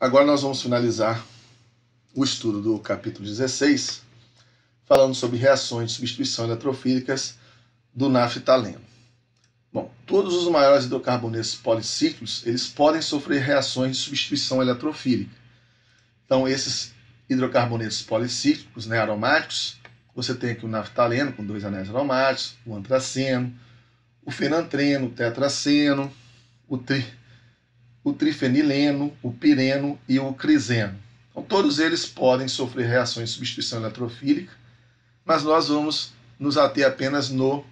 Agora nós vamos finalizar o estudo do capítulo 16, falando sobre reações de substituição eletrofílicas do naftaleno. Bom, todos os maiores hidrocarbonetos policíclicos, eles podem sofrer reações de substituição eletrofílica. Então, esses hidrocarbonetos policíclicos, aromáticos, você tem aqui o naftaleno com 2 anéis aromáticos, o antraceno, o fenantreno, o tetraceno, o trifenileno, o pireno e o criseno. Então, todos eles podem sofrer reações de substituição eletrofílica, mas nós vamos nos ater apenas no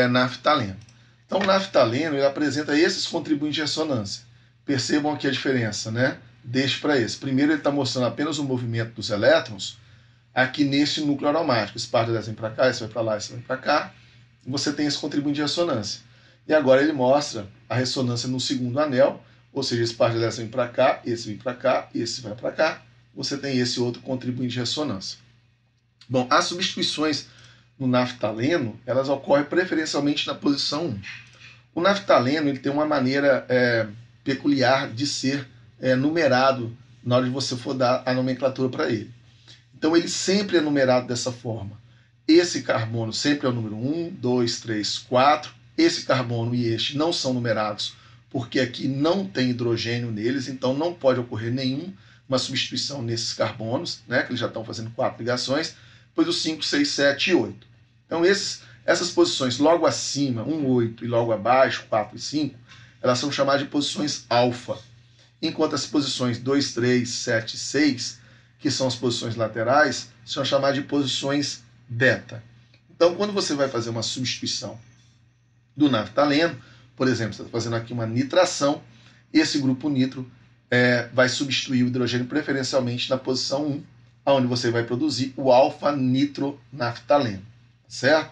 naftaleno. Então, o naftaleno ele apresenta esses contribuintes de ressonância. Percebam aqui a diferença, deste para esse. Primeiro, ele está mostrando apenas o movimento dos elétrons aqui neste núcleo aromático. Esse par de elétrons vem para cá, esse vai para lá, esse vai para cá. E você tem esse contribuinte de ressonância. E agora ele mostra a ressonância no segundo anel, ou seja, esse par de elétrons vem para cá, esse vem para cá, esse vai para cá. Você tem esse outro contribuinte de ressonância. Bom, as substituições no naftaleno, elas ocorrem preferencialmente na posição 1. O naftaleno ele tem uma maneira peculiar de ser numerado na hora de você for dar a nomenclatura para ele. Então ele sempre é numerado dessa forma. Esse carbono sempre é o número 1, 2, 3, 4. Esse carbono e este não são numerados porque aqui não tem hidrogênio neles, então não pode ocorrer nenhuma substituição nesses carbonos, que eles já estão fazendo 4 ligações, depois os 5, 6, 7 e 8. Então essas posições logo acima, 1, 8 e logo abaixo, 4 e 5, elas são chamadas de posições alfa. Enquanto as posições 2, 3, 7 e 6, que são as posições laterais, são chamadas de posições beta. Então, quando você vai fazer uma substituição do naftaleno, por exemplo, você está fazendo aqui uma nitração, esse grupo nitro vai substituir o hidrogênio preferencialmente na posição 1, onde você vai produzir o alfa-nitronaftaleno, tá certo?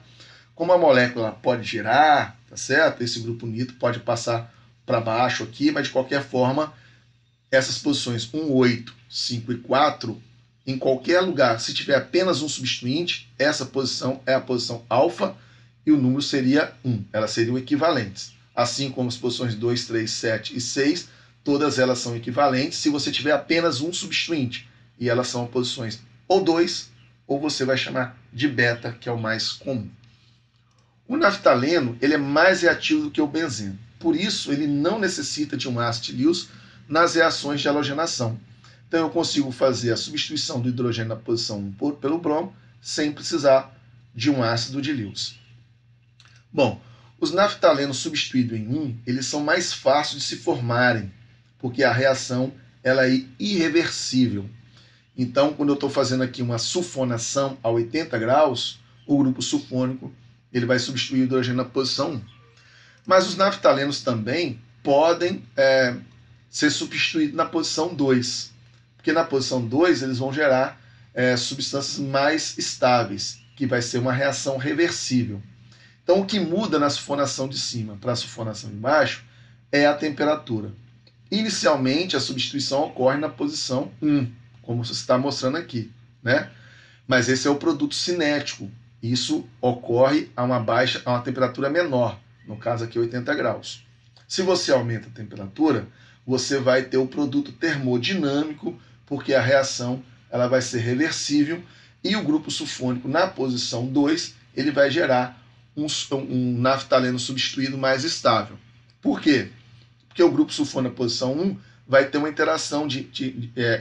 Como a molécula pode girar, tá certo? Esse grupo nitro pode passar para baixo aqui, mas de qualquer forma, essas posições 1, 8, 5 e 4, em qualquer lugar, se tiver apenas um substituinte, essa posição é a posição alfa e o número seria 1. Elas seriam equivalentes. Assim como as posições 2, 3, 7 e 6, todas elas são equivalentes se você tiver apenas um substituinte. E elas são posições ou 2, ou você vai chamar de beta, que é o mais comum. O naftaleno ele é mais reativo do que o benzeno. Por isso, ele não necessita de um ácido de Lewis nas reações de halogenação. Então, eu consigo fazer a substituição do hidrogênio na posição 1 pelo bromo sem precisar de um ácido de Lewis. Bom, os naftalenos substituídos em 1, eles são mais fáceis de se formarem, porque a reação ela é irreversível. Então, quando eu estou fazendo aqui uma sulfonação a 80 graus, o grupo sulfônico ele vai substituir o hidrogênio na posição 1. Mas os naftalenos também podem ser substituídos na posição 2, porque na posição 2 eles vão gerar substâncias mais estáveis, que vai ser uma reação reversível. Então, o que muda na sulfonação de cima para a sulfonação de baixo é a temperatura. Inicialmente, a substituição ocorre na posição 1, como você está mostrando aqui, Mas esse é o produto cinético. Isso ocorre a uma temperatura menor, no caso aqui 80 graus. Se você aumenta a temperatura, você vai ter o produto termodinâmico, porque a reação ela vai ser reversível e o grupo sulfônico na posição 2 ele vai gerar um naftaleno substituído mais estável. Por quê? Porque o grupo sulfônico na posição 1 vai ter uma interação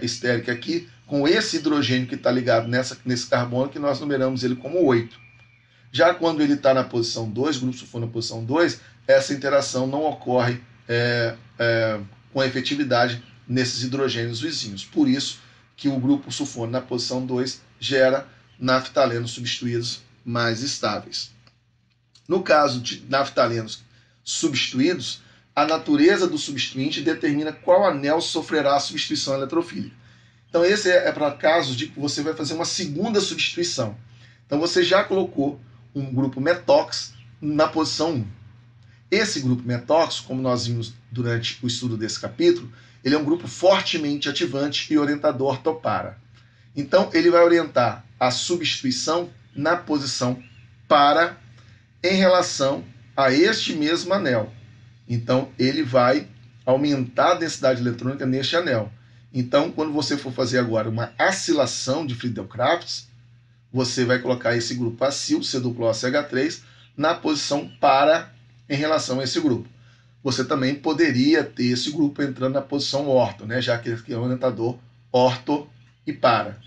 estérica aqui com esse hidrogênio que está ligado nesse carbono, que nós numeramos ele como 8. Já quando ele está na posição 2, o grupo sulfônico na posição 2, essa interação não ocorre com efetividade nesses hidrogênios vizinhos. Por isso que o grupo sulfônico na posição 2 gera naftalenos substituídos mais estáveis. No caso de naftalenos substituídos, a natureza do substituinte determina qual anel sofrerá a substituição eletrofílica. Então esse é para casos de que você vai fazer uma segunda substituição. Então você já colocou um grupo metox na posição 1. Esse grupo metox, como nós vimos durante o estudo desse capítulo, ele é um grupo fortemente ativante e orientador ortopara. Então ele vai orientar a substituição na posição para em relação a este mesmo anel. Então ele vai aumentar a densidade eletrônica neste anel. Então, quando você for fazer agora uma acilação de Friedel-Crafts, você vai colocar esse grupo acil, C-OOCH3, na posição para em relação a esse grupo. Você também poderia ter esse grupo entrando na posição orto, né? Já que ele é um orientador orto e para.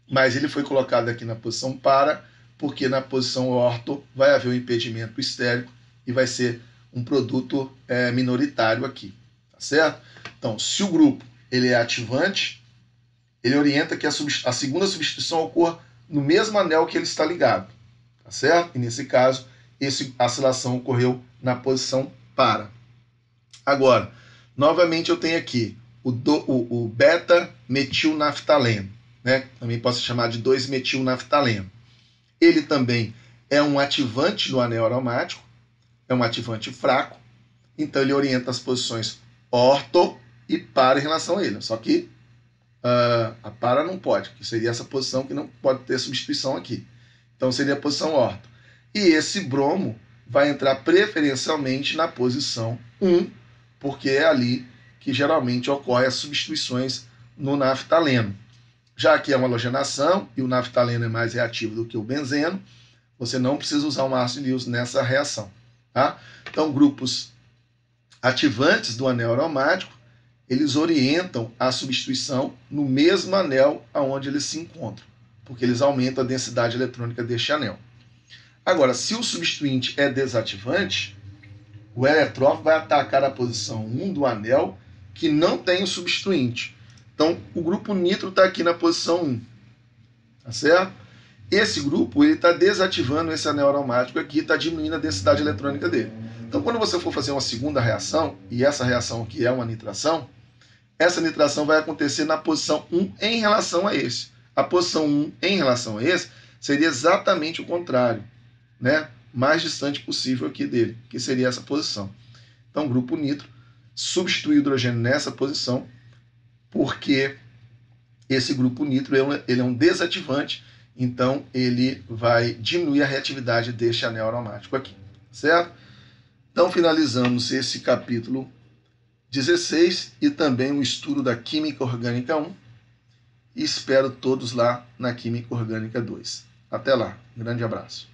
Mas ele foi colocado aqui na posição para, porque na posição orto vai haver um impedimento estérico e vai ser um produto minoritário aqui, tá certo? Então, se o grupo ele é ativante, ele orienta que a segunda substituição ocorra no mesmo anel que ele está ligado, tá certo? E nesse caso, a acilação ocorreu na posição para. Agora, novamente eu tenho aqui o beta-metilnaftaleno, né? Também posso chamar de 2-metilnaftaleno. Ele também é um ativante do anel aromático, é um ativante fraco, então ele orienta as posições orto e para em relação a ele. Só que a para não pode, que seria essa posição que não pode ter substituição aqui. Então seria a posição orto. E esse bromo vai entrar preferencialmente na posição 1, porque é ali que geralmente ocorrem as substituições no naftaleno. Já que é uma halogenação e o naftaleno é mais reativo do que o benzeno, você não precisa usar o ácido Lewis nessa reação. Tá? Então, grupos ativantes do anel aromático, eles orientam a substituição no mesmo anel aonde eles se encontram, porque eles aumentam a densidade eletrônica deste anel. Agora, se o substituinte é desativante, o eletrófilo vai atacar a posição 1 do anel que não tem o substituinte. Então, o grupo nitro está aqui na posição 1. Tá certo? Esse grupo está desativando esse anel aromático aqui, está diminuindo a densidade eletrônica dele. Então, quando você for fazer uma segunda reação, e essa reação aqui é uma nitração, essa nitração vai acontecer na posição 1 em relação a esse. A posição 1 em relação a esse seria exatamente o contrário, né? Mais distante possível aqui dele, que seria essa posição. Então, o grupo nitro substitui o hidrogênio nessa posição, porque esse grupo nitro ele é um desativante, então ele vai diminuir a reatividade deste anel aromático aqui, certo? Então, finalizamos esse capítulo 16 e também o estudo da Química Orgânica 1. E espero todos lá na Química Orgânica 2. Até lá, um grande abraço.